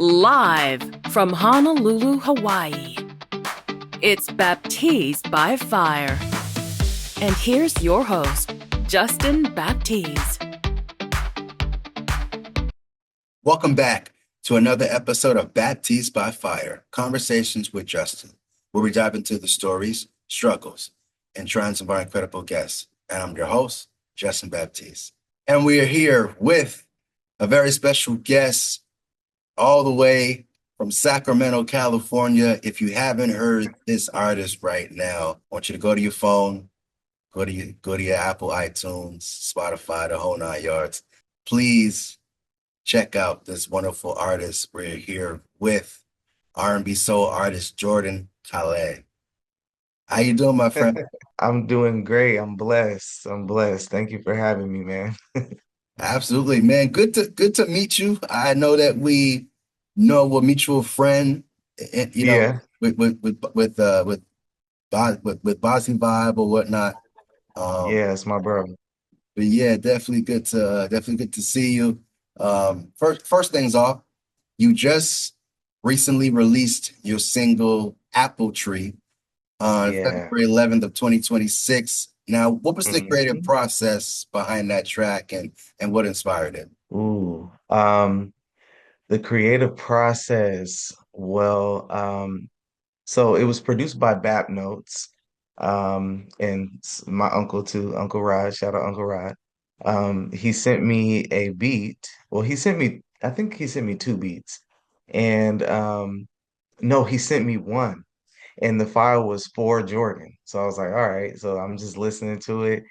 Live from Honolulu, Hawaii, it's Baptiz by Fire. And here's your host, Justin Baptiz. Welcome back to another episode of Baptiz by Fire, Conversations with Justin, where we dive into the stories, struggles, and triumphs of our incredible guests. And I'm your host, Justin Baptiz. And we are here with a very special guest all the way from Sacramento, California. If you haven't heard this artist right now, I want you to go to your phone, go to your Apple, iTunes, Spotify, the whole nine yards. Please check out this wonderful artist. We're here with R&B soul artist Jordan Kalé. How you doing, my friend? I'm doing great. I'm blessed. I'm blessed. Thank you for having me, man. Absolutely, man. Good to meet you. I know that we know a mutual friend, and Yeah, with BASI VIBE or whatnot. Um, yeah, it's my brother. but yeah, definitely good to see you. First things off, you just recently released your single Apple Tree on Yeah. February 11th of 2026. Now, what was the creative Mhm. process behind that track and what inspired it? Ooh. The creative process. So it was produced by Bap Notes, and my uncle too, Uncle Rod. Shout out Uncle Rod. He sent me a beat. Well, I think he sent me two beats, and no, he sent me one. And the file was for Jordan. So I was like, all right. So I'm just listening to it.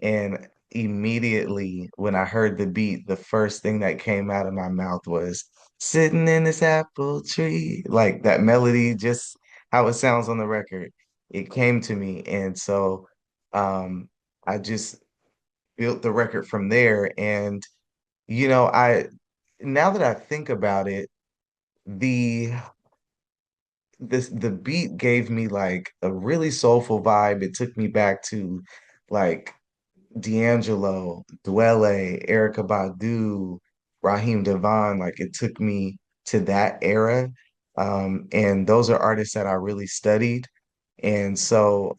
And immediately when I heard the beat, the first thing that came out of my mouth was sitting in this apple tree. Like that melody, just how it sounds on the record. It came to me. And so um I just built the record from there. And I now that I think about it, the the beat gave me like a really soulful vibe. It took me back to like D'Angelo, Dwele, Erica Badu, Raheem Devon. Like it took me to that era. And those are artists that I really studied. And so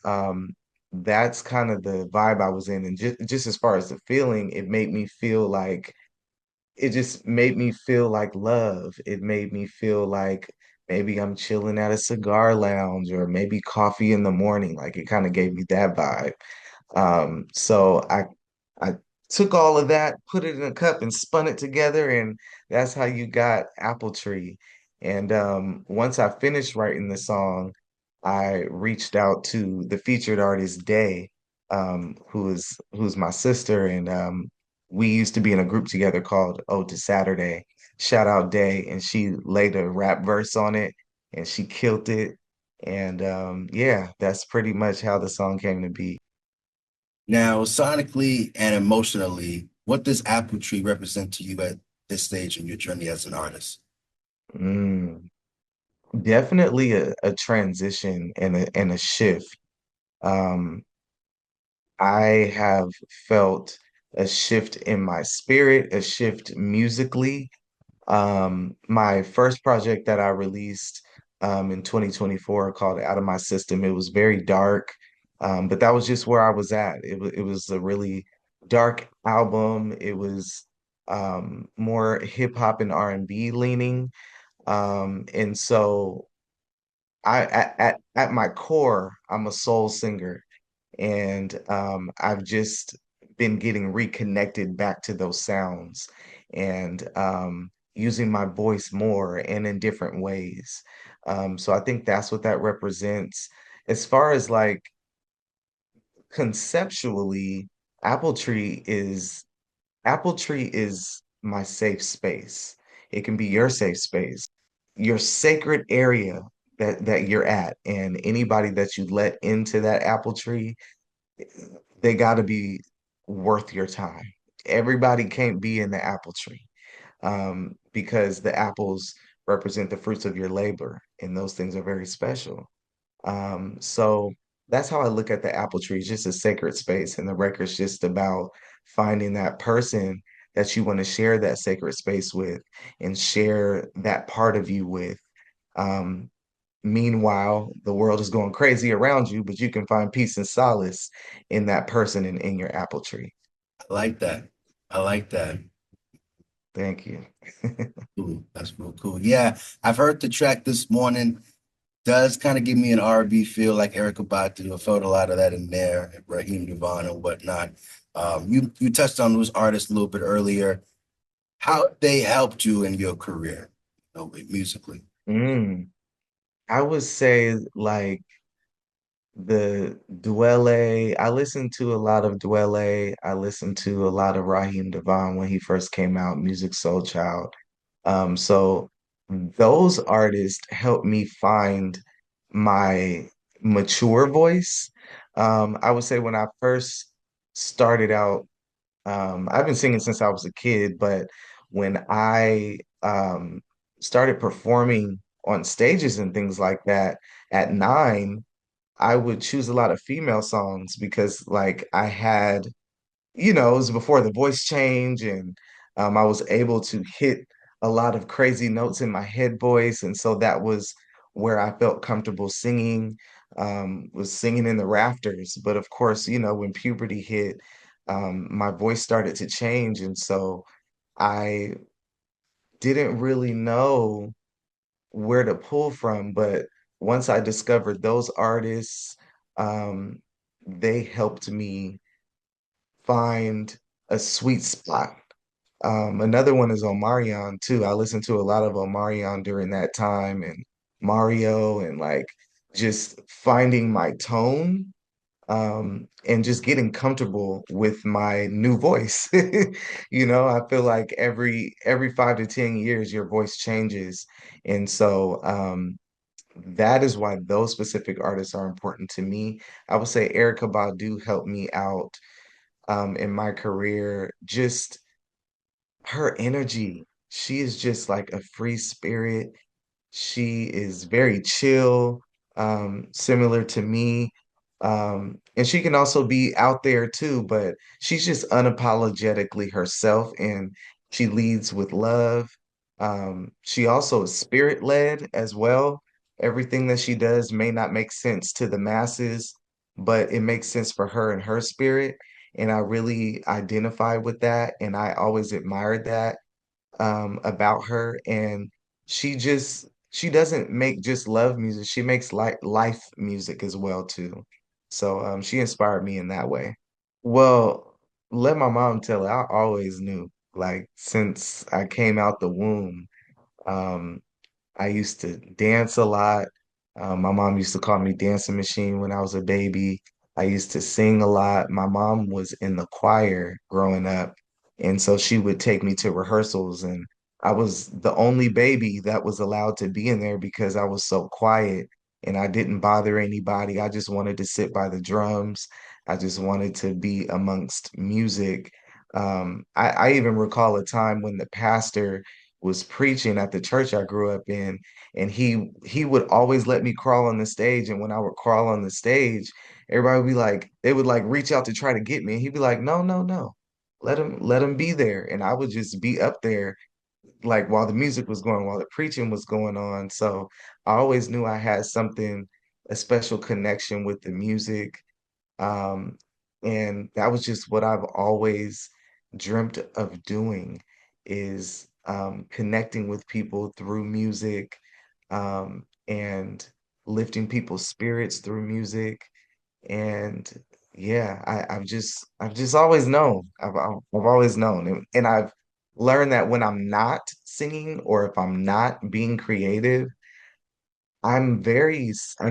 that's kind of the vibe I was in. And just as far as the feeling, it just made me feel like love. It made me feel like maybe I'm chilling at a cigar lounge or maybe coffee in the morning. Like it kind of gave me that vibe. So I took all of that, put it in a cup and spun it together, and that's how you got Apple Tree. And once I finished writing the song, I reached out to the featured artist Day, who's my sister, and we used to be in a group together called Ode to Saturday. Shout out Day, and she laid a rap verse on it, and she killed it. And yeah, that's pretty much how the song came to be. Now, sonically and emotionally, what does Apple Tree represent to you at this stage in your journey as an artist? Mm, definitely a transition and a shift. Um, I have felt a shift in my spirit, a shift musically. My first project that I released in 2024 called Out of My System, it was very dark, but that was just where I was at. It was a really dark album. It was more hip hop and R&B leaning. And so at my core, I'm a soul singer, and I've just been getting reconnected back to those sounds and using my voice more and in different ways. So I think that's what that represents. As far as like conceptually, Apple Tree is Apple Tree is my safe space. It can be your safe space, your sacred area that you're at, and anybody that you let into that apple tree, they got to be worth your time. Everybody can't be in the apple tree, because the apples represent the fruits of your labor, and those things are very special. So that's how I look at the apple tree. It's just a sacred space, and the record's just about finding that person that you want to share that sacred space with and share that part of you with. Um, Meanwhile, the world is going crazy around you, but you can find peace and solace in that person and in your apple tree. I like that. I like that. Thank you. Cool. That's real cool. Yeah, I've heard the track this morning. Does kind of give me an R&B feel like Erykah Badu. I felt a lot of that in there, Raheem Devon and whatnot. You touched on those artists a little bit earlier. How they helped you in your career, musically? Mm, I would say like the Dwele. I listened to a lot of Dwele. I listened to a lot of Raheem Devon when he first came out, Music Soul Child. So those artists helped me find my mature voice. I would say when I first started out, I've been singing since I was a kid, but when I started performing on stages and things like that at 9, I would choose a lot of female songs because like I had, it was before the voice change and I was able to hit a lot of crazy notes in my head voice. And so that was where I felt comfortable singing, was singing in the rafters. But of course, when puberty hit, my voice started to change. And so I didn't really know where to pull from. But once I discovered those artists, um, they helped me find a sweet spot. Another one is Omarion too. I listened to a lot of Omarion during that time and Mario and like just finding my tone and just getting comfortable with my new voice. I feel like every 5 to 10 years your voice changes. And so that is why those specific artists are important to me. I would say Erykah Badu helped me out in my career. Just her energy. She is just like a free spirit. She is very chill, similar to me. And she can also be out there too, but she's just unapologetically herself and she leads with love. She also is spirit-led as well. Everything that she does may not make sense to the masses, but it makes sense for her and her spirit. And I really identify with that, and I always admired that about her. And she doesn't make just love music. She makes life music as well too. So she inspired me in that way. Well, let my mom tell it. I always knew, like since I came out the womb. Um, I used to dance a lot. My mom used to call me dancing machine when I was a baby. I used to sing a lot. My mom was in the choir growing up, and so she would take me to rehearsals, and I was the only baby that was allowed to be in there because I was so quiet and I didn't bother anybody. I just wanted to sit by the drums. I just wanted to be amongst music. I even recall a time when the pastor was preaching at the church I grew up in, and he would always let me crawl on the stage. And when I would crawl on the stage, everybody would be like, they would like reach out to try to get me. And he'd be like, no, no, no. Let him be there. And I would just be up there like while the music was going, while the preaching was going on. So I always knew I had something, a special connection with the music. Um, and that was just what I've always dreamt of doing is connecting with people through music and lifting people's spirits through music. And yeah, I've just always known. I've always known, and I've learned that when I'm not singing or if I'm not being creative, I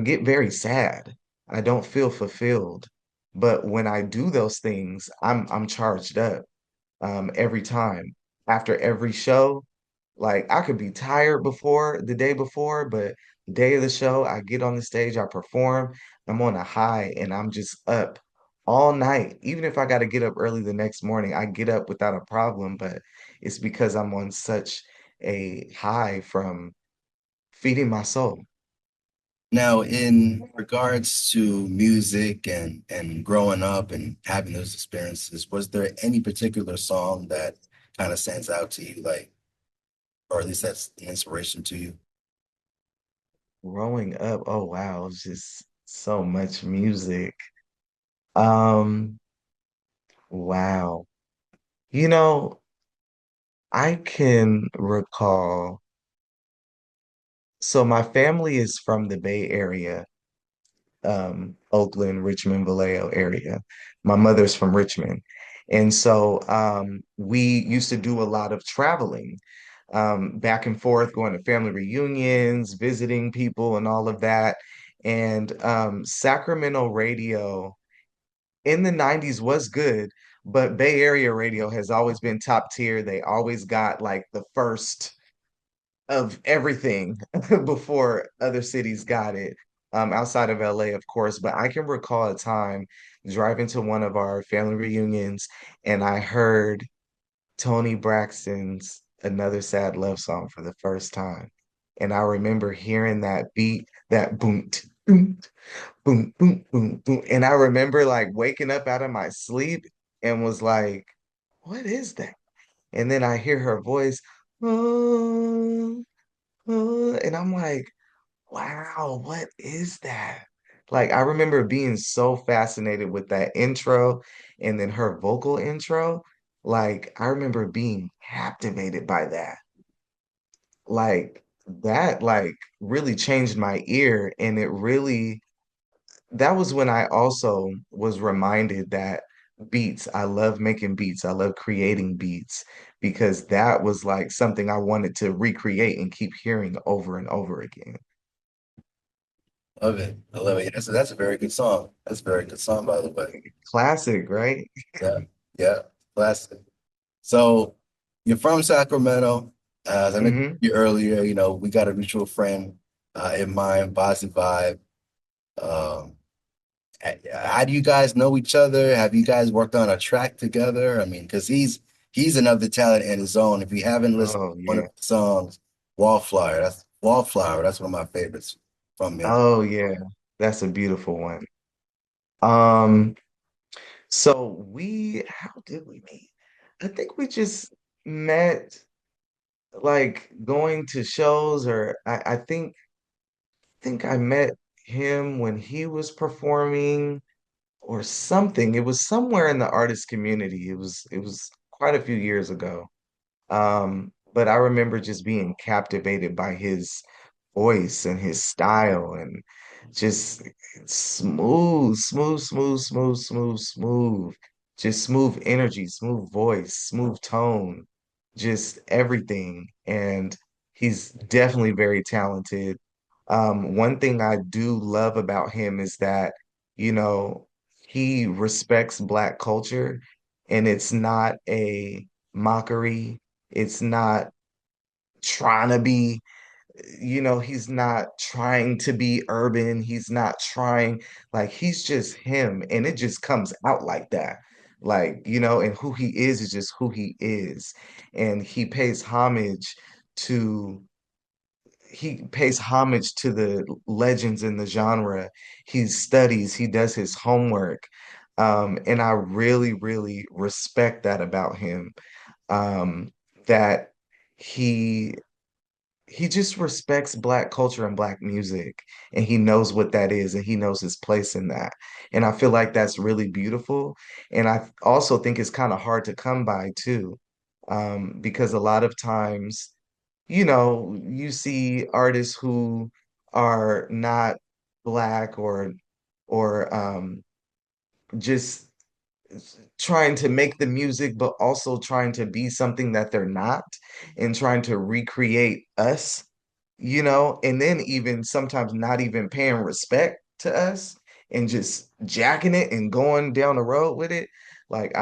get very sad. I don't feel fulfilled. But when I do those things, I'm charged up every time. After every show, like I could be tired before the day before, but the day of the show, I get on the stage, I perform, I'm on a high and I'm just up all night. Even if I got to get up early the next morning, I get up without a problem, but it's because I'm on such a high from feeding my soul. Now, in regards to music and growing up and having those experiences, was there any particular song that kind of stands out to you, like, or at least that's the inspiration to you? Growing up, oh wow, it's just so much music. Um, wow. You know, I can recall, so my family is from the Bay Area, Oakland, Richmond, Vallejo area. My mother's from Richmond. And so we used to do a lot of traveling, back and forth, going to family reunions, visiting people, and all of that. And Sacramento radio in the 90s was good, but Bay Area radio has always been top tier. They always got like the first of everything before other cities got it, outside of LA, of course. But I can recall a time driving to one of our family reunions and I heard Tony Braxton's Another Sad Love Song for the first time. And I remember hearing that beat, that boom, boom, boom, boom, boom, boom. And I remember like waking up out of my sleep and was like, what is that? And then I hear her voice, "Oh, and I'm like, wow, what is that? Like, I remember being so fascinated with that intro and then her vocal intro. Like, I remember being captivated by that. Like, that, like, really changed my ear. And it really, that was when I also was reminded that beats, I love making beats, I love creating beats because that was like something I wanted to recreate and keep hearing over and over again. Love it. I love it. That's a very good song. That's a very good song, by the way. Classic, right? Yeah, yeah, classic. So you're from Sacramento. As I mentioned Hmm. to you earlier, we got a mutual friend in mind, BASI VIBE. Um, how do you guys know each other? Have you guys worked on a track together? I mean, because he's another talent in his own. If you haven't listened to Oh one of yeah. his songs, Wallflower. That's one of my favorites from him. Oh yeah. That's a beautiful one. Um, so how did we meet? I think we just met like going to shows or I think I met him when he was performing or something. It was somewhere in the artist community. It was quite a few years ago. But I remember just being captivated by his voice and his style and just smooth, smooth, smooth, smooth, smooth, smooth, just smooth energy, smooth voice, smooth tone, just everything. And he's definitely very talented. One thing I do love about him is that, you know, he respects Black culture and it's not a mockery. It's not trying to be, he's not trying to be urban. He's not trying, like, he's just him. And it just comes out like that. Like, and who he is just who he is. And to, he pays homage to the legends in the genre. He studies, he does his homework. And I really, really respect that about him, that he he just respects Black culture and Black music, and he knows what that is, and he knows his place in that. And I feel like that's really beautiful. And I also think it's kind of hard to come by too, because a lot of times, you see artists who are not Black or just trying to make the music, but also trying to be something that they're not and trying to recreate us, and then even sometimes not even paying respect to us and just jacking it and going down the road with it. Like,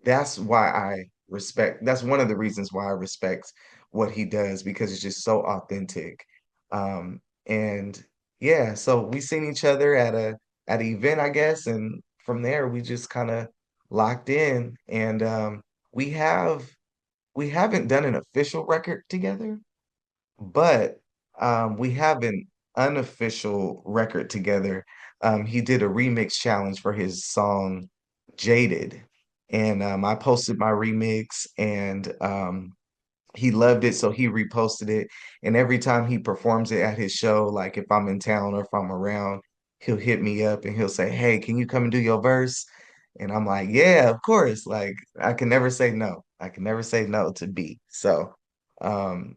that's why that's one of the reasons why I respect what he does because it's just so authentic. And yeah, so we seen each other at an event, I guess, and from there we just kind of locked in. And we have we haven't done an official record together, but we have an unofficial record together. He did a remix challenge for his song Jaded. and I posted my remix, and he loved it, so he reposted it. And every time he performs it at his show, like if I'm in town or if I'm around, he'll hit me up and he'll say, "Hey, can you come and do your verse?" And I'm like, "Yeah, of course." Like I can never say no. I can never say no to B. So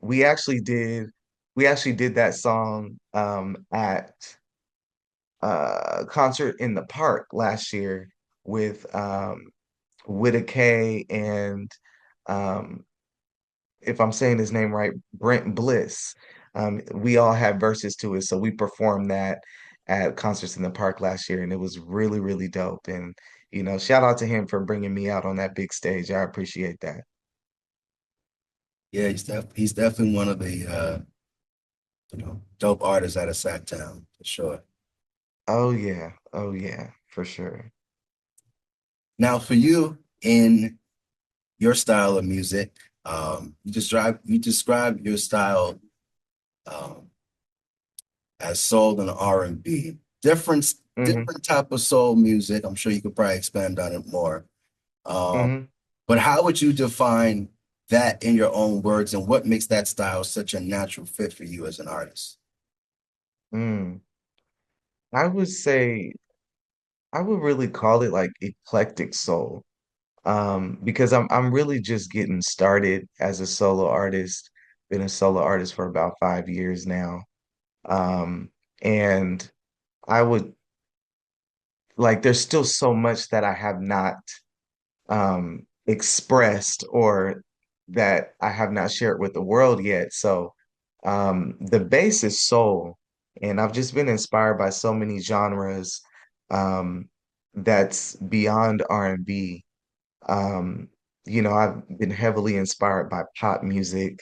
we actually did that song at a concert in the park last year with a K and um if I'm saying his name right, Brent Bliss. We all had verses to it, so we performed that at concerts in the park last year, and it was really, really dope. And shout out to him for bringing me out on that big stage. I appreciate that. Yeah, he's definitely one of the dope artists out of Sacktown for sure. Oh yeah, for sure. Now, for you in your style of music, you describe your style um, as soul and R&B. Different Hmm. different type of soul music. I'm sure you could probably expand on it more. Um, Hmm. but how would you define that in your own words, and what makes that style such a natural fit for you as an artist? Mm. I would say I would really call it like eclectic soul. Because I'm really just getting started as a solo artist. Been a solo artist for about 5 years now. And I would like there's still so much that I have not expressed or that I have not shared with the world yet. So the base is soul, and I've just been inspired by so many genres um that's beyond R&B. Um, I've been heavily inspired by pop music,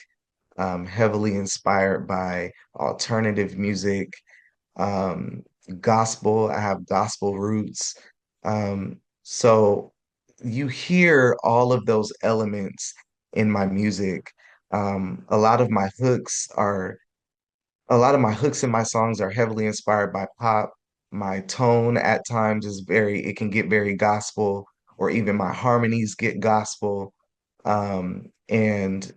heavily inspired by alternative music, um, gospel. I have gospel roots. So you hear all of those elements in my music. A lot of my hooks are a lot of my hooks in my songs are heavily inspired by pop. My tone at times it can get very gospel, or even my harmonies get gospel. And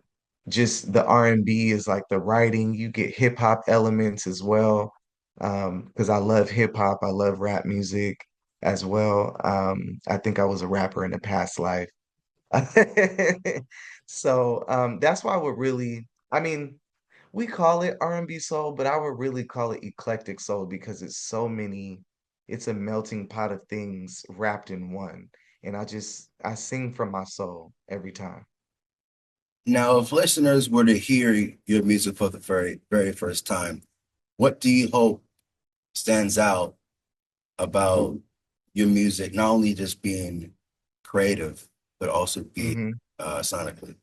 just the R&B is like the writing, you get hip hop elements as well. Because I love hip hop, I love rap music as well. I think I was a rapper in a past life. So that's why I mean, we call it R&B soul, but I would really call it eclectic soul because it's a melting pot of things wrapped in one. And I sing from my soul every time. Now, if listeners were to hear your music for the very, very first time, what do you hope stands out about your music, not only just being creative, but also being Hmm. sonically?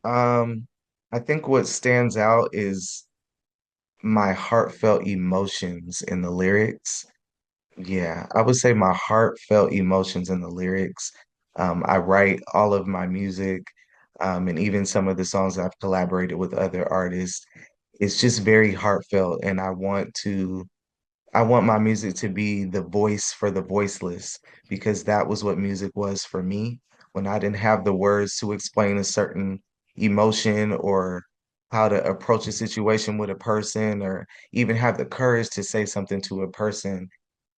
Um, I think what stands out is my heartfelt emotions in the lyrics. Yeah, I would say my heartfelt emotions in the lyrics. I write all of my music, and even some of the songs I've collaborated with other artists. It's just very heartfelt, and I want my music to be the voice for the voiceless because that was what music was for me when I didn't have the words to explain a certain emotion or how to approach a situation with a person or even have the courage to say something to a person.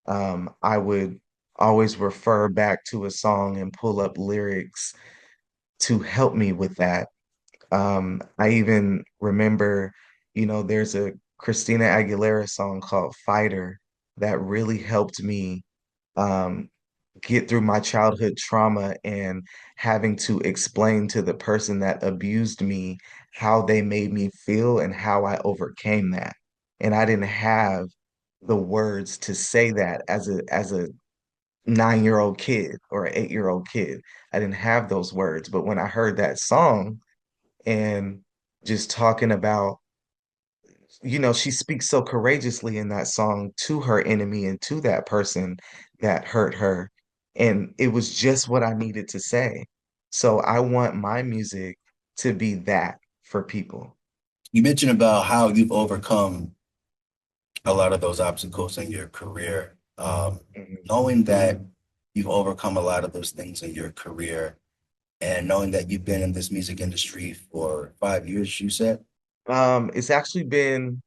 I would always refer back to a song and pull up lyrics to help me with that. I even remember, there's a Christina Aguilera song called Fighter that really helped me um, get through my childhood trauma and having to explain to the person that abused me how they made me feel and how I overcame that. And I didn't have the words to say that as a 9-year-old kid or an 8-year-old kid. I didn't have those words. But when I heard that song, and just talking about, she speaks so courageously in that song to her enemy and to that person that hurt her. And it was just what I needed to say. So I want my music to be that for people. You mentioned about how you've overcome a lot of those obstacles in your career. Mhm. Knowing that you've overcome a lot of those things in your career, and knowing that you've been in this music industry for 5 years, you said? Um, it's actually been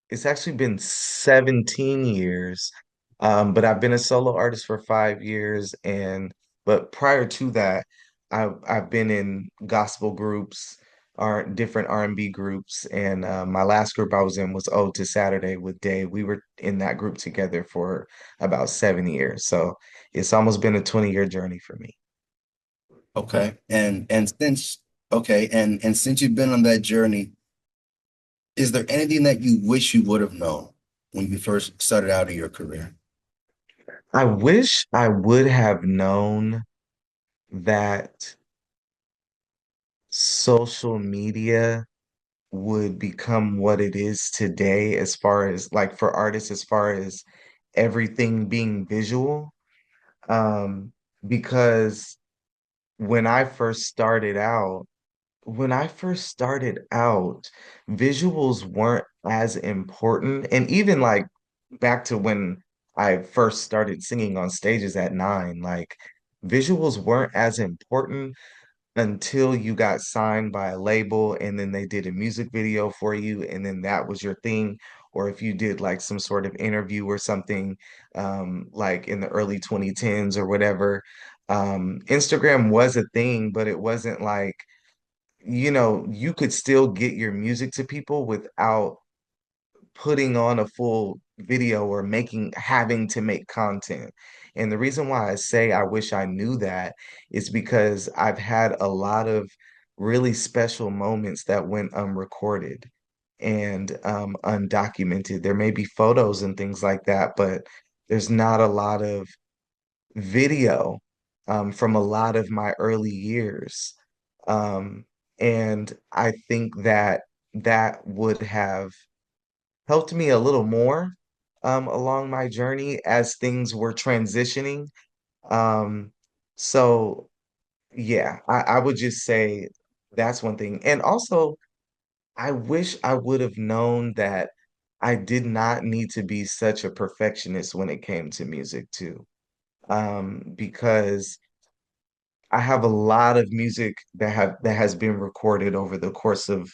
It's actually been 17 years. But I've been a solo artist for 5 years, and but prior to that, I've been in gospel groups or different R&B groups, and my last group I was in was Ode to Saturday with Dave. We were in that group together for about 7 years. So it's almost been a 20-year journey for me. Okay. And since you've been on that journey, is there anything that you wish you would have known when you first started out in your career? I wish I would have known that social media would become what it is today, as far as like for artists, as far as everything being visual. Um, because when I first started out, when I first started out, visuals weren't as important. And even like back to when I first started singing on stages at 9, like visuals weren't as important until you got signed by a label and then they did a music video for you and then that was your thing. Or if you did like some sort of interview or something, like in the early 2010s or whatever, Instagram was a thing, but it wasn't like, you could still get your music to people without putting on a full video or having to make content. And the reason why I say I wish I knew that is because I've had a lot of really special moments that went unrecorded and undocumented. There may be photos and things like that, but there's not a lot of video from a lot of my early years. Um, and I think that that would have helped me a little more along my journey as things were transitioning. Um, so yeah, I would just say that's one thing. And also, I wish I would have known that I did not need to be such a perfectionist when it came to music too. Because I have a lot of music that has been recorded over the course of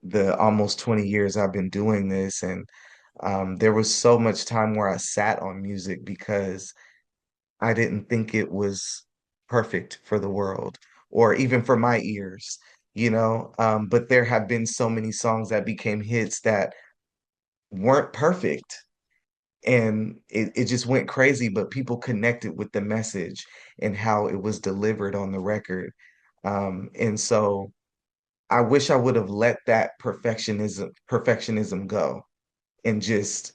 the almost 20 years I've been doing this. And there was so much time where I sat on music because I didn't think it was perfect for the world or even for my ears. But there have been so many songs that became hits that weren't perfect. And it just went crazy, but people connected with the message and how it was delivered on the record. And so I wish I would have let that perfectionism go and just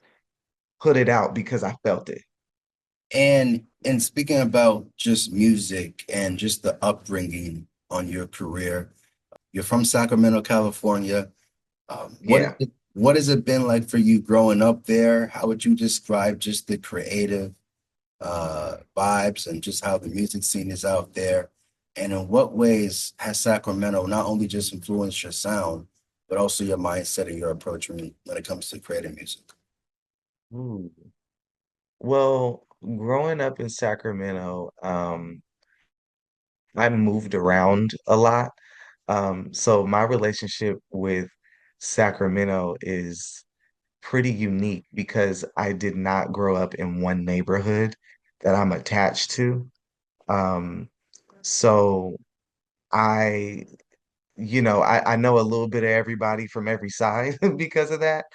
put it out because I felt it. And speaking about just music and just the upbringing on your career, you're from Sacramento, California. Yeah. What has it been like for you growing up there? How would you describe just the creative vibes and just how the music scene is out there? And in what ways has Sacramento not only just influenced your sound, but also your mindset and your approach when it comes to creating music? Ooh. Well, growing up in Sacramento, I moved around a lot. So my relationship with Sacramento is pretty unique because I did not grow up in one neighborhood that I'm attached to. Um, so I, I know a little bit of everybody from every side because of that.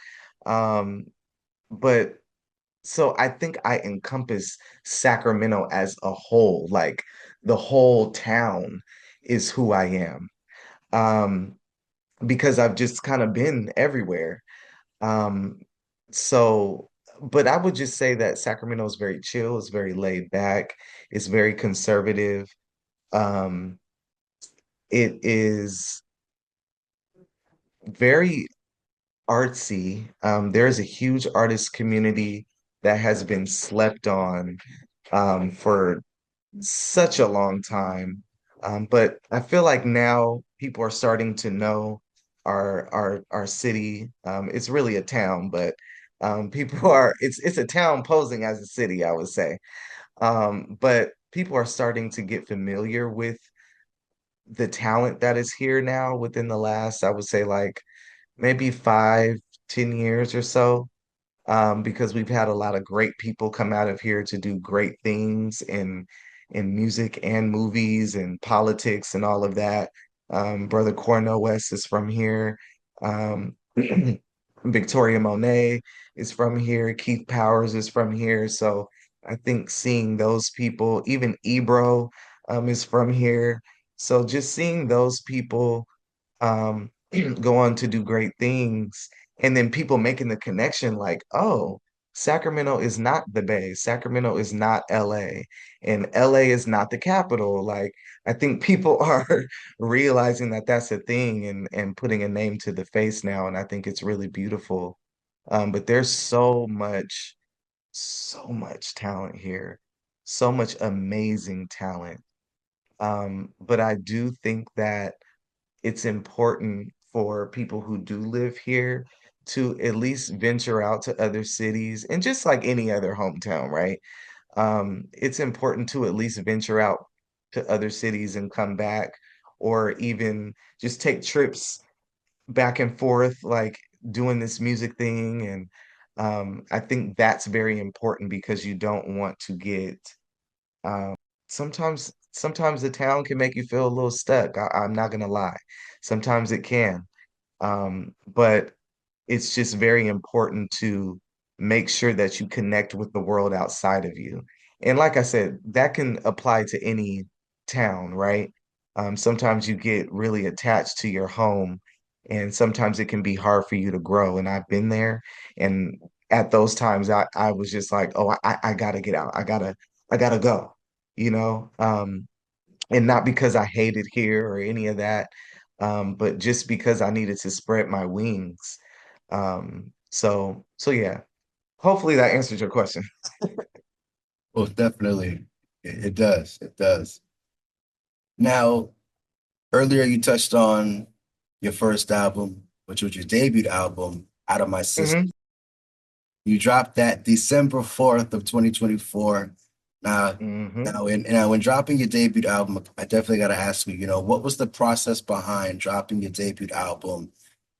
Um, but so I think I encompass Sacramento as a whole, like the whole town is who I am. Um, because I've just kind of been everywhere. Um, so, but I would just say that Sacramento is very chill, it's very laid back, it's very conservative. Um, it is very artsy. There's a huge artist community that has been slept on for such a long time. But I feel like now people are starting to know our city. It's really a town, but people are it's a town posing as a city, I would say. But people are starting to get familiar with the talent that is here now within the last, I would say like maybe 5, 10 years or so, because we've had a lot of great people come out of here to do great things in music and movies and politics and all of that. Brother Cornel West is from here. Um, Victoria Monet is from here. Keith Powers is from here. So I think seeing those people, even Ebro, is from here. So just seeing those people um, go on to do great things. And then people making the connection like, oh, Sacramento is not the Bay. Sacramento is not LA. And LA is not the capital. Like, I think people are realizing that that's a thing and putting a name to the face now. And I think it's really beautiful. But there's so much talent here, so much amazing talent. But I do think that it's important for people who do live here to at least venture out to other cities and just like any other hometown, right? It's important to at least venture out to other cities and come back, or even just take trips back and forth, like doing this music thing. And I think that's very important because you don't want to get um, sometimes the town can make you feel a little stuck. I'm not gonna lie. Sometimes it can. But it's just very important to make sure that you connect with the world outside of you. And like I said, that can apply to any town, right? Sometimes you get really attached to your home, and sometimes it can be hard for you to grow. And I've been there, and at those times, I was just like, oh, I gotta get out. I gotta go, you know? And not because I hated here or any of that, but just because I needed to spread my wings. So yeah, hopefully that answered your question. Well, definitely. It does. It does. Now, earlier you touched on your first album, which was your debut album, Out of My System. Hmm. You dropped that December 4th of 2024. Now, Hmm. when dropping your debut album, I definitely got to ask you, what was the process behind dropping your debut album?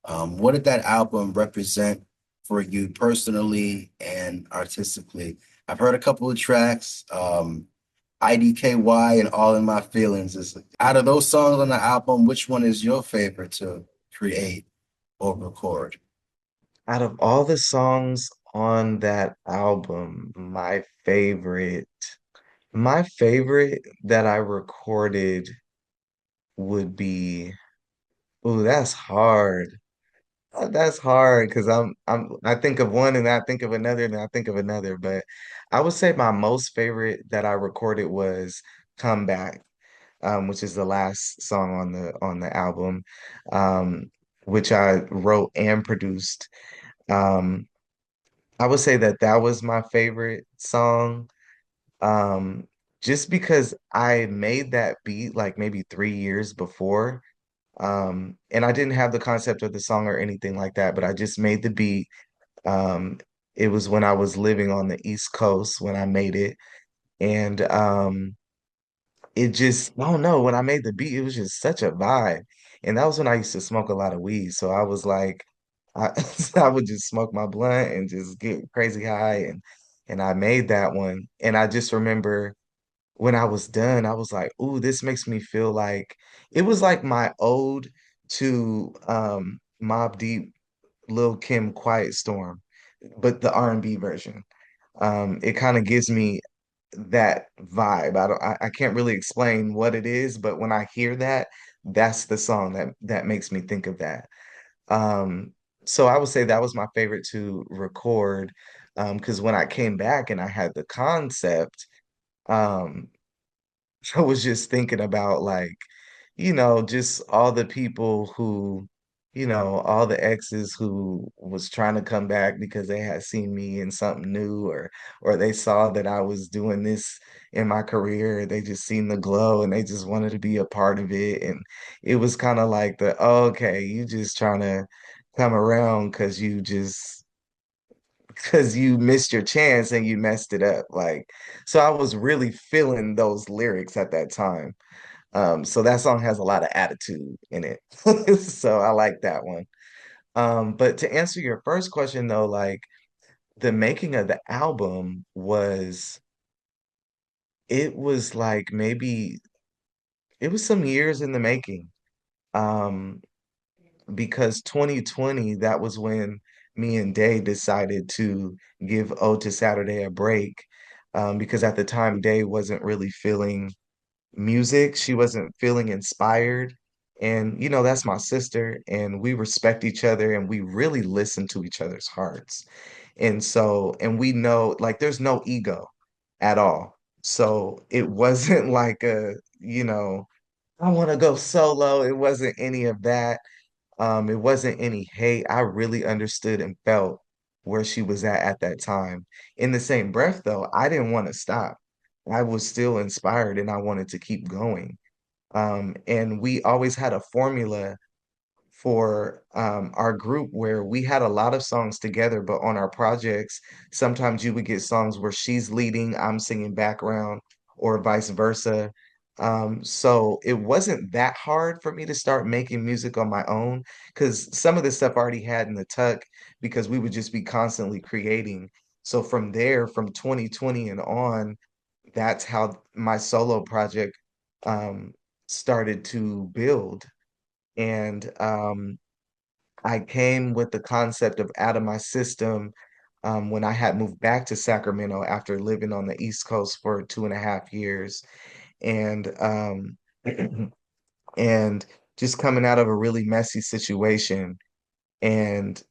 What did that album represent for you personally and artistically? I've heard a couple of tracks, IDKY and All in My Feelings. Is out of those songs on the album, which one is your favorite to create or record? Out of all the songs on that album, my favorite that I recorded would be, ooh, that's hard. That's hard because I think of one and I think of another and I think of another. But I would say my most favorite that I recorded was Come Back, which is the last song on the album, um, which I wrote and produced. Um, I would say that that was my favorite song, um, just because I made that beat like maybe 3 years before. And I didn't have the concept of the song or anything like that, but I just made the beat. Um, it was when I was living on the East Coast when I made it. And it just, I don't know, when I made the beat, it was just such a vibe. And that was when I used to smoke a lot of weed. So I was like, I, I would just smoke my blunt and just get crazy high. And I made that one. And I just remember when I was done, I was like, ooh, this makes me feel like it was like my ode to Mobb Deep, Lil Kim, Quiet Storm, but the R&B version. It kind of gives me that vibe. I can't really explain what it is, but when I hear that, that's the song that makes me think of that. Um, so I would say that was my favorite to record, because when I came back and I had the concept, um, I was just thinking about like, just all the people who, all the exes who was trying to come back because they had seen me in something new, or they saw that I was doing this in my career. They just seen the glow and they just wanted to be a part of it. And it was kind of like oh, okay, you just trying to come around because because you missed your chance and you messed it up. Like, so I was really feeling those lyrics at that time. So that song has a lot of attitude in it. So I like that one. But to answer your first question though, like the making of the album was, it was like maybe it was some years in the making. Um, because 2020, that was when me and Day decided to give Ode to Saturday a break. Because at the time, Day wasn't really feeling music. She wasn't feeling inspired. And, you know, that's my sister, and we respect each other and we really listen to each other's hearts. And so, and we know like there's no ego at all. So it wasn't like I want to go solo. It wasn't any of that. It wasn't any hate. I really understood and felt where she was at that time. In the same breath, though, I didn't want to stop. I was still inspired and I wanted to keep going. And we always had a formula for our group where we had a lot of songs together, but on our projects, sometimes you would get songs where she's leading, I'm singing background, or vice versa. So it wasn't that hard for me to start making music on my own because some of this stuff I already had in the tuck because we would just be constantly creating. So from there, from 2020 and on, that's how my solo project um, started to build. And I came with the concept of out of my system when I had moved back to Sacramento after living on the East Coast for 2.5 years. And and just coming out of a really messy situation and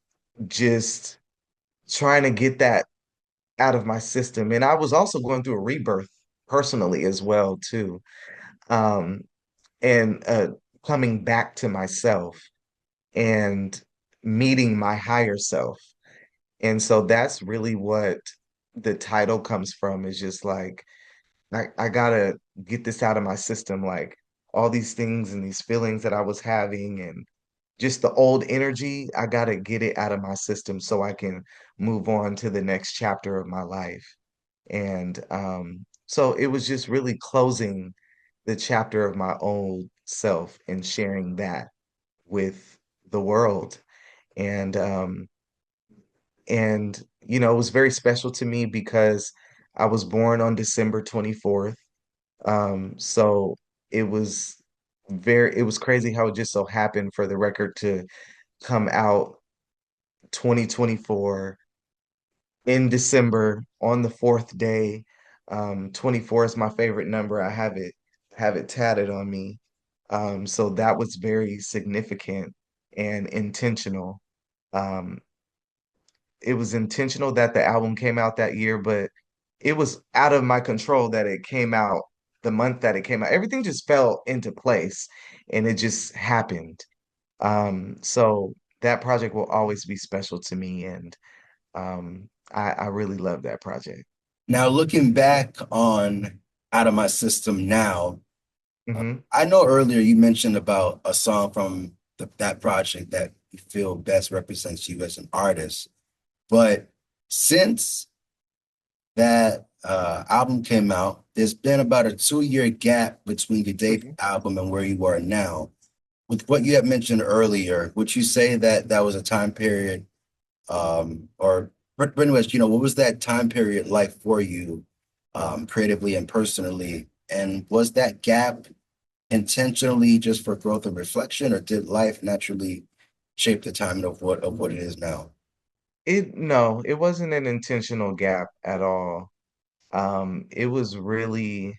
just trying to get that out of my system. And I was also going through a rebirth personally as well too. Um, and coming back to myself and meeting my higher self. And so that's really what the title comes from, is just like I gotta get this out of my system, like all these things and these feelings that I was having and just the old energy, I gotta get it out of my system so I can move on to the next chapter of my life. And so it was just really closing the chapter of my old self and sharing that with the world. And it was very special to me because I was born on December 24th. So it was it was crazy how it just so happened for the record to come out 2024 in December on the fourth day. 24 is my favorite number. I have it tatted on me. So that was very significant and intentional. Um, it was intentional that the album came out that year, but it was out of my control that it came out the month that it came out. Everything just fell into place and it just happened. So that project will always be special to me, and I really love that project. Now, looking back on Out of My System now, Hmm. I know earlier you mentioned about a song from that project that you feel best represents you as an artist. But since that album came out, there's been about a 2 year gap between your debut Hmm. album and where you are now. With what you had mentioned earlier, would you say that that was a time period, or pretty much, what was that time period like for you, creatively and personally? And was that gap intentionally just for growth and reflection, or did life naturally shape the timing of what it is now? No, it wasn't an intentional gap at all. Um, it was really,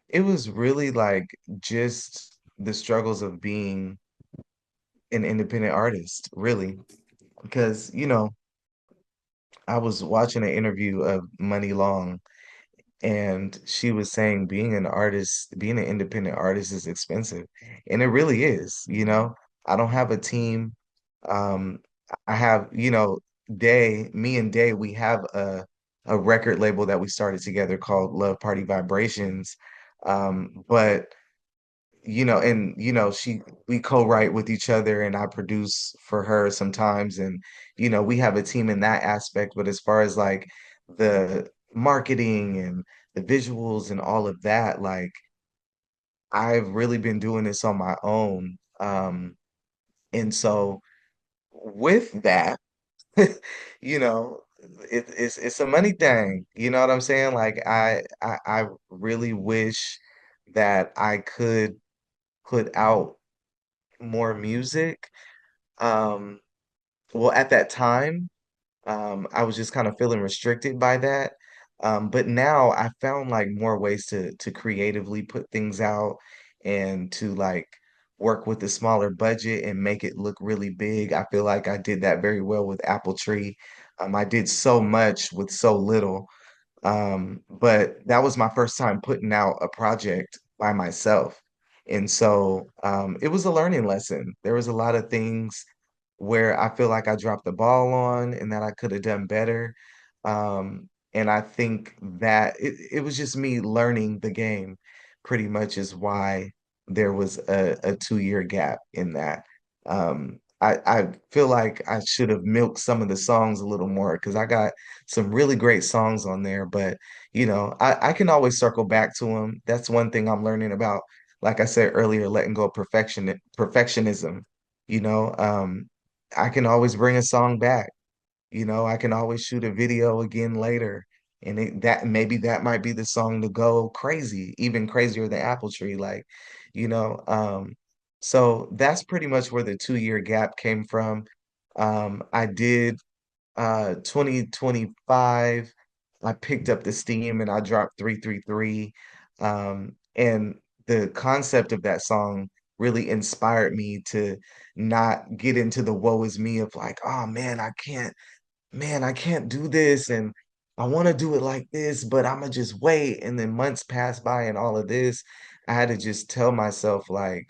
it was really like just the struggles of being an independent artist, really. Because, I was watching an interview of Money Long, and she was saying being an artist, being an independent artist is expensive. And it really is. I don't have a team. Um, I have, me and Day, we have a record label that we started together called Love Party Vibrations. But and we co-write with each other and I produce for her sometimes, and we have a team in that aspect. But as far as like the marketing and the visuals and all of that, like I've really been doing this on my own. And so with that, you know, it's a money thing. You know what I'm saying? Like I really wish that I could put out more music. Um, well, at that time, I was just kind of feeling restricted by that. But now I found like more ways to creatively put things out and to like work with a smaller budget and make it look really big. I feel like I did that very well with Apple Tree. I did so much with so little. But that was my first time putting out a project by myself. And so it was a learning lesson. There was a lot of things where I feel like I dropped the ball on and that I could have done better. And I think that it was just me learning the game pretty much is why there was a 2 year gap in that. I feel like I should have milked some of the songs a little more because I got some really great songs on there, but I can always circle back to them. That's one thing I'm learning about, like I said earlier, letting go of perfectionism. You know, I can always bring a song back. I can always shoot a video again later. And that maybe that might be the song to go crazy, even crazier than Apple Tree. Like, you know, so that's pretty much where the 2 year gap came from. I did 2025, I picked up the steam and I dropped 333. And the concept of that song really inspired me to not get into the woe is me of like, oh man, I can't do this and I want to do it like this, but I'm gonna just wait. And then months pass by and all of this. I had to just tell myself like,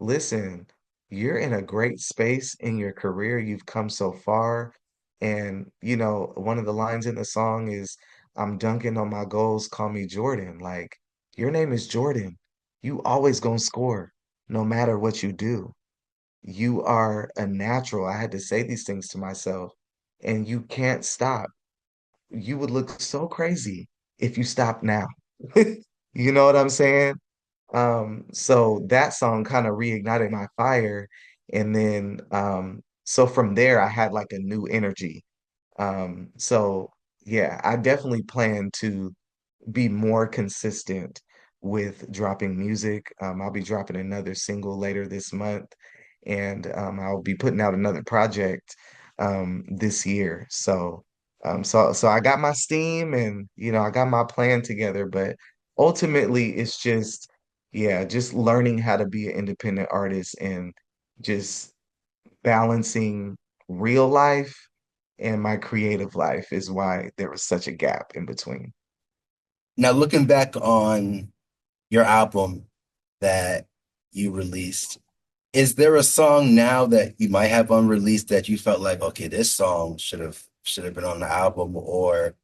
listen, you're in a great space in your career. You've come so far. And, one of the lines in the song is, I'm dunking on my goals, call me Jordan. Like, your name is Jordan. You always gonna score no matter what you do. You are a natural. I had to say these things to myself, and you can't stop. You would look so crazy if you stopped now. You know what I'm saying? So that song kind of reignited my fire. And then so from there I had like a new energy. So yeah, I definitely plan to be more consistent with dropping music. I'll be dropping another single later this month, and I'll be putting out another project this year. So I got my steam, and I got my plan together, but ultimately it's just, yeah, just learning how to be an independent artist and just balancing real life and my creative life is why there was such a gap in between. Now, looking back on your album that you released, is there a song now that you might have unreleased that you felt like, okay, this song should have been on the album, or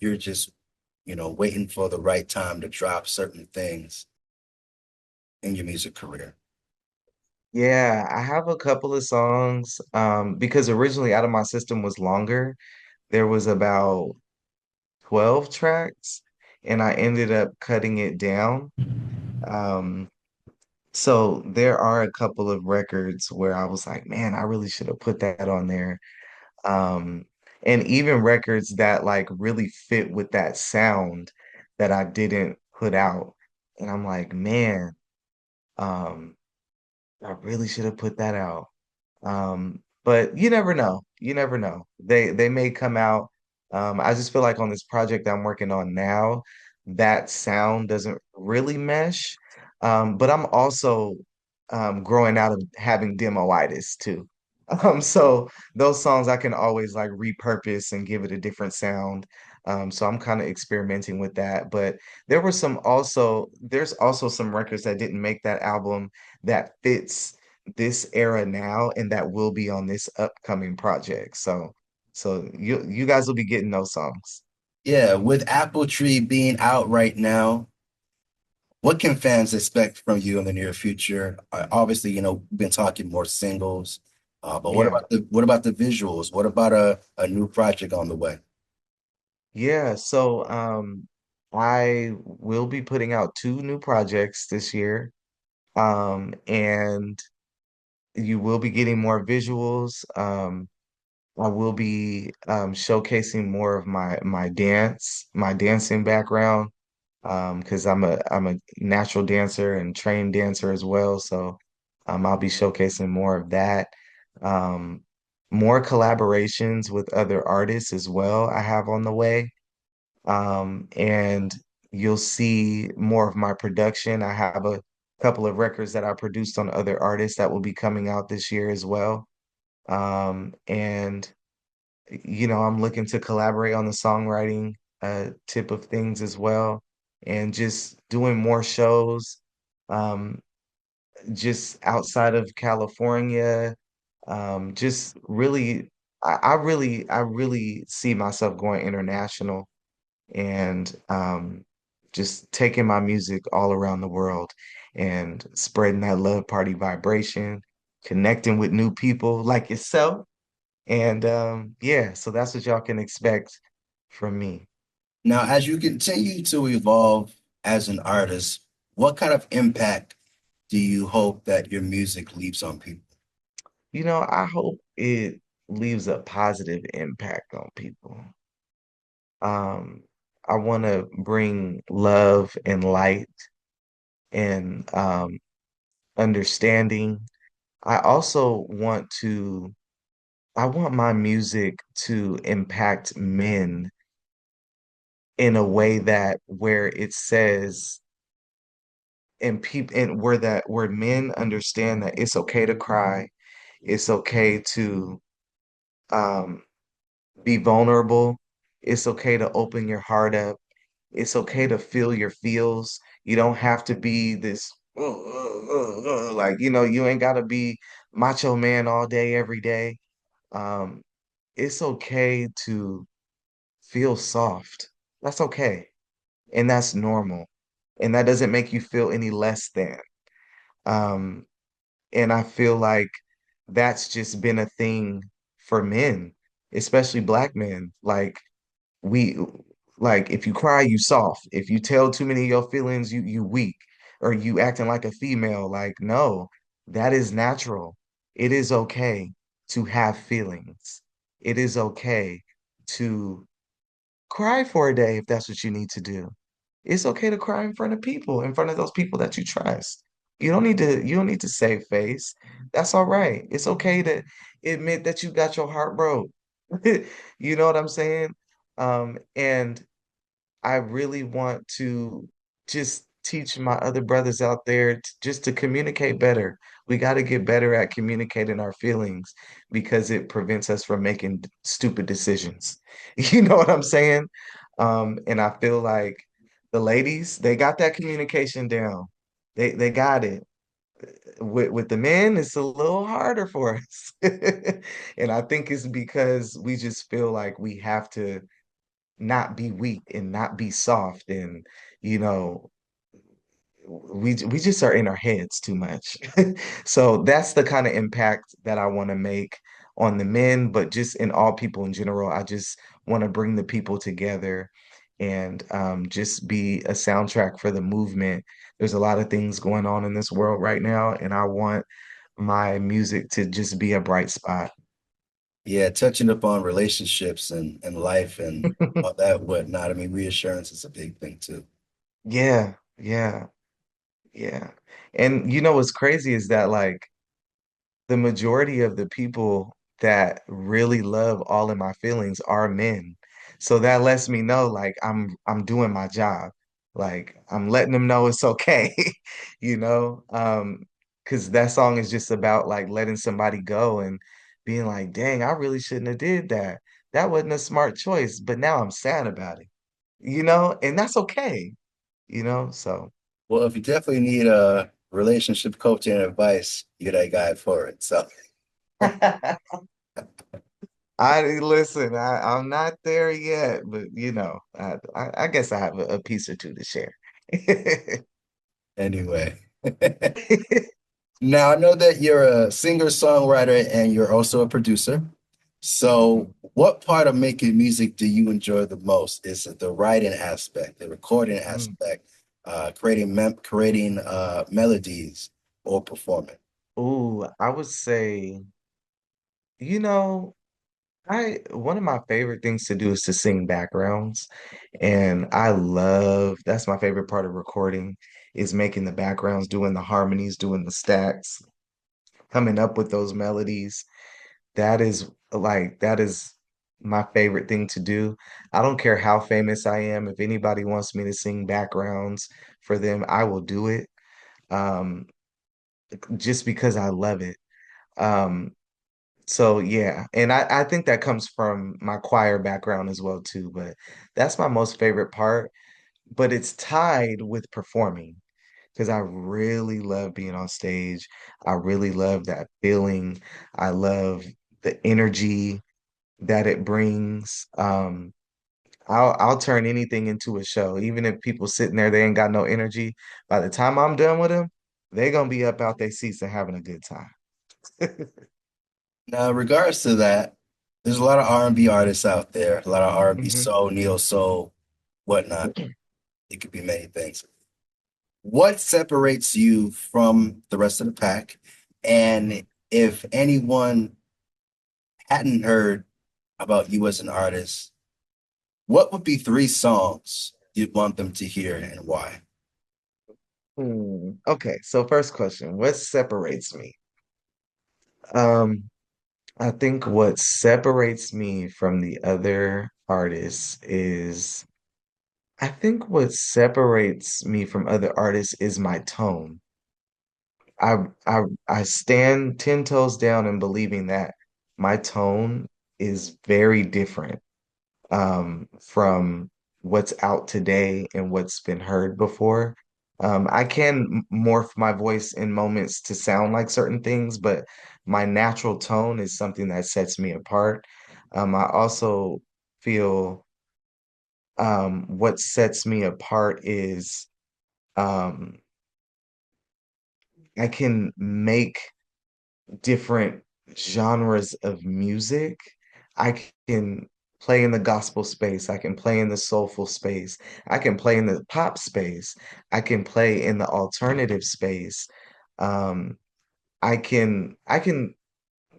you're just, waiting for the right time to drop certain things in your music career? Yeah, I have a couple of songs because originally Out of My System was longer. There was about 12 tracks and I ended up cutting it down. Um so there are a couple of records where I was like, man, I really should have put that on there. Um and even records that like really fit with that sound that I didn't put out. And I'm like, man, um I really should have put that out. But you never know. You never know. They may come out. I just feel like on this project I'm working on now, that sound doesn't really mesh. But I'm also growing out of having demoitis too. So those songs I can always like repurpose and give it a different sound. So I'm kind of experimenting with that. But there's also some records that didn't make that album that fits this era now and that will be on this upcoming project. So you guys will be getting those songs. Yeah, with Apple Tree being out right now, What can fans expect from you in the near future? Obviously, we've been talking more singles, but what Yeah. about the visuals? What about a new project on the way? Yeah, so I will be putting out two new projects this year. And you will be getting more visuals. I will be showcasing more of my dancing background, because I'm a natural dancer and trained dancer as well. So I'll be showcasing more of that. Um, More collaborations with other artists as well I have on the way. And you'll see more of my production. I have a couple of records that I produced on other artists that will be coming out this year as well. And I'm looking to collaborate on the songwriting tip of things as well, and just doing more shows, um, just outside of California. Just really, I really see myself going international, and just taking my music all around the world and spreading that love party vibration, connecting with new people like yourself. And yeah, so that's what y'all can expect from me. Now, as you continue to evolve as an artist, what kind of impact do you hope that your music leaves on people? I hope it leaves a positive impact on people. Um, I want to bring love and light and understanding. I also I want my music to impact men in a way that where it says, and people, and where men understand that it's okay to cry, it's okay to um be vulnerable, it's okay to open your heart up, it's okay to feel your feels. You don't have to be this like, you ain't gotta be macho man all day every day. um it's okay to feel soft. That's okay. And that's normal. And that doesn't make you feel any less than. Um, and I feel like that's just been a thing for men, especially black men. We like if you cry, you soft. If you tell too many of your feelings, you weak, or you acting like a female. Like, no, that is natural. It is okay to have feelings. It is okay to cry for a day if that's what you need to do. It's okay to cry in front of people, in front of those people that you trust. You don't need to save face. That's all right. It's okay to admit that you got your heart broke. You know what I'm saying? And I really want to just teach my other brothers out there just to communicate better. We got to get better at communicating our feelings because it prevents us from making stupid decisions. You know what I'm saying? And I feel like the ladies, they got that communication down. They got it. With the men, it's a little harder for us. And I think it's because we just feel like we have to not be weak and not be soft, and you know we just are in our heads too much. So that's the kind of impact that I want to make on the men, but just in all people in general. I just want to bring the people together and just be a soundtrack for the movement. There's a lot of things going on in this world right now, and I want my music to just be a bright spot. Yeah, touching upon relationships and life and all that whatnot. I mean, reassurance is a big thing too. Yeah, yeah, yeah. And what's crazy is that, like, the majority of the people that really love all of my feelings are men. So that lets me know, like, I'm doing my job. Like, I'm letting them know it's okay, you know? Because that song is just about like letting somebody go and being like, dang, I really shouldn't have did that. That wasn't a smart choice, but now I'm sad about it, and that's okay, so Well, if you definitely need a relationship coaching advice, you're that guy for it. So, I listen, I'm not there yet, but I guess I have a piece or two to share. Anyway. Now, I know that you're a singer-songwriter and you're also a producer. So, Mhm. what part of making music do you enjoy the most? Is it the writing aspect, the recording Mm. aspect, creating melodies, or performing? Ooh, I would say, you know, I one of my favorite things to do is to sing backgrounds. And I love that's my favorite part of recording is making the backgrounds, doing the harmonies, doing the stacks, coming up with those melodies. That is my favorite thing to do. I don't care how famous I am. If anybody wants me to sing backgrounds for them, I will do it. Um, just because I love it. Um, so yeah, and I think that comes from my choir background as well too, but that's my most favorite part. But it's tied with performing because I really love being on stage. I really love that feeling. I love the energy that it brings. I'll turn anything into a show, even if people sitting there they ain't got no energy. By the time I'm done with them, they're gonna be up out their seats and having a good time. Now, in regards to that, there's a lot of R&B artists out there, a lot of R&B Mhm. soul, neo soul, whatnot. It could be many things. What separates you from the rest of the pack? And if anyone hadn't heard about you as an artist, what would be three songs you'd want them to hear and why? Okay, so first question, what separates me? Um, I think what separates me from the other artists is I think what separates me from other artists is my tone. I stand 10 toes down in believing that my tone is very different from what's out today and what's been heard before. I can morph my voice in moments to sound like certain things, but my natural tone is something that sets me apart. I also feel what sets me apart is um, I can make different genres of music. I can play in the gospel space. I can play in the soulful space. I can play in the pop space. I can play in the alternative space. Um, I can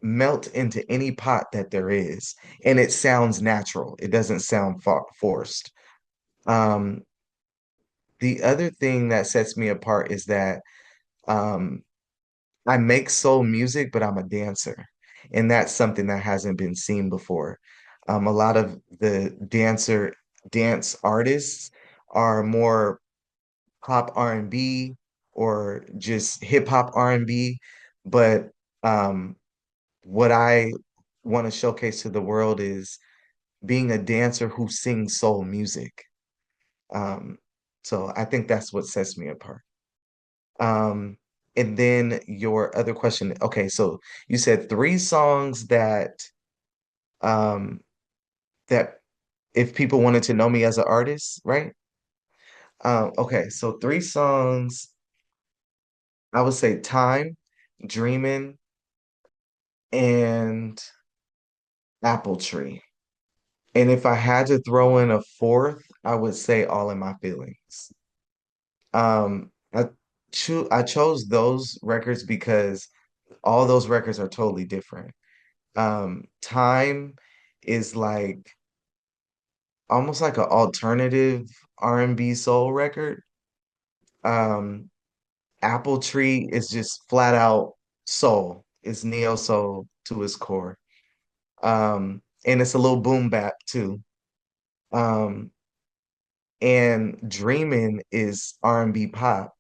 melt into any pot that there is, and it sounds natural. It doesn't sound forced. Um, the other thing that sets me apart is that um, I make soul music, but I'm a dancer. And that's something that hasn't been seen before. A lot of the dance artists are more pop R&B or just hip hop R&B. But um, what I want to showcase to the world is being a dancer who sings soul music. Um, so I think that's what sets me apart. Um, and then your other question, okay, so you said three songs um that if people wanted to know me as an artist, right? Okay, so three songs, I would say Time, Dreamin', and Apple Tree. And if I had to throw in a fourth, I would say All in My Feelings. I chose those records because all those records are totally different. Time is like almost like an alternative R&B soul record. Um, Apple Tree is just flat out soul. It's neo soul to its core. And it's a little boom bap too. Um, and Dreamin' is R&B pop,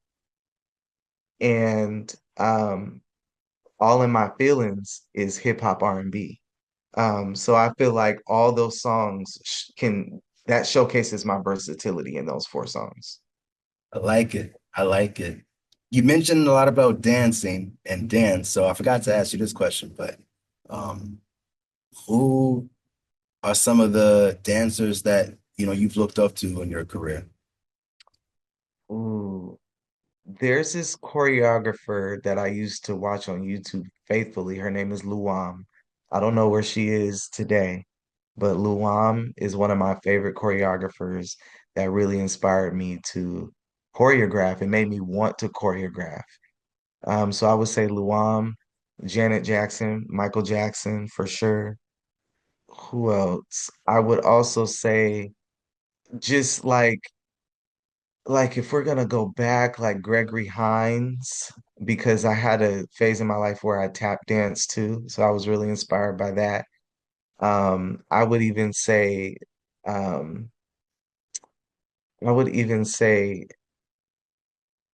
and All in My Feelings is hip hop R&B. So I feel like all those songs can that showcases my versatility in those four songs. I like it. I like it. You mentioned a lot about dancing and dance, so I forgot to ask you this question, but um, who are some of the dancers that you've looked up to in your career? Ooh. There's this choreographer that I used to watch on YouTube faithfully. Her name is Luam. I don't know where she is today, but Luam is one of my favorite choreographers that really inspired me to choreograph and made me want to choreograph. So I would say Luam, Janet Jackson, Michael Jackson for sure. Who else? I would also say just like if we're gonna go back, like Gregory Hines, because I had a phase in my life where I tap danced too, so I was really inspired by that. I would even say, um, I would even say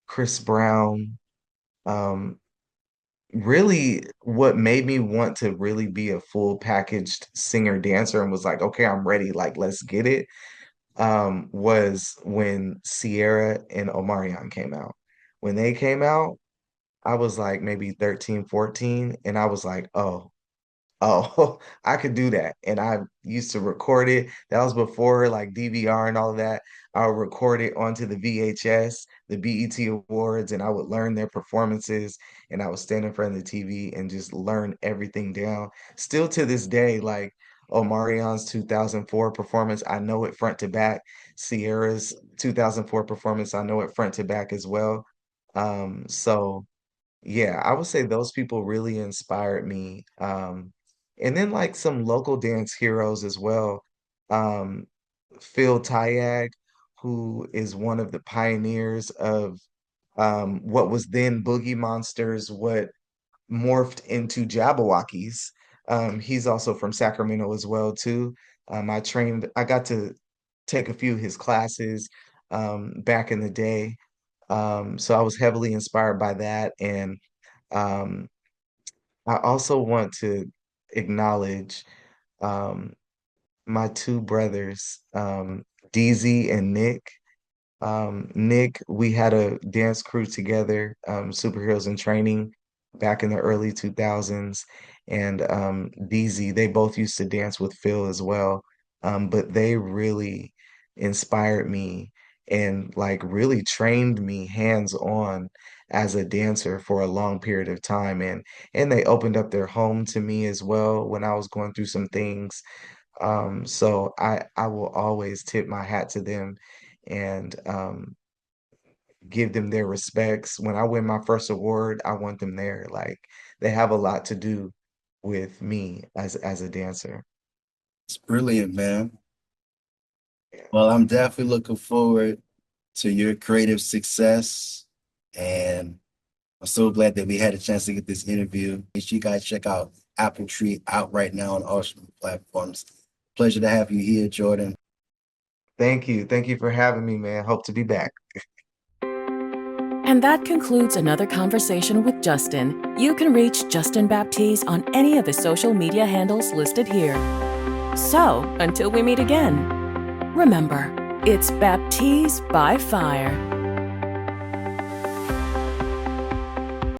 Chris Brown. Um, Really, what made me want to really be a full packaged singer dancer and was like, okay, I'm ready, like let's get it. Was when Sierra and Omarion came out. When they came out, I was like maybe 13, 14, and I was like, oh, I could do that. And I used to record it. That was before like DVR and all of that. I would record it onto the VHS, the BET Awards, and I would learn their performances. And I would stand in front of the TV and just learn everything down. Still to this day, like Omarion's 2004 performance, I know it front to back. Sierra's 2004 performance, I know it front to back as well. So yeah, I would say those people really inspired me. And then like some local dance heroes as well. Um, Phil Tayag, who is one of the pioneers of what was then Boogie Monsters, what morphed into Jabberwockies. He's also from Sacramento as well too. I got to take a few of his classes back in the day. So I was heavily inspired by that. And um, I also want to acknowledge um, my two brothers, DZ and Nick. Nick, we had a dance crew together, Superheroes in Training, back in the early 2000s. And DZ, they both used to dance with Phil as well. But they really inspired me and like really trained me hands-on as a dancer for a long period of time. And they opened up their home to me as well when I was going through some things. So I will always tip my hat to them and give them their respects. When I win my first award, I want them there. Like they have a lot to do with me as a dancer. It's brilliant, man. Yeah. Well, I'm definitely looking forward to your creative success. And I'm so glad that we had a chance to get this interview. Make sure you guys check out Apple Tree out right now on all streaming platforms. Pleasure to have you here, Jordan. Thank you. Thank you for having me, man. Hope to be back. And that concludes another conversation with Justin. You can reach Justin Baptiz on any of the social media handles listed here. So, until we meet again, remember, it's Baptiz by Fire.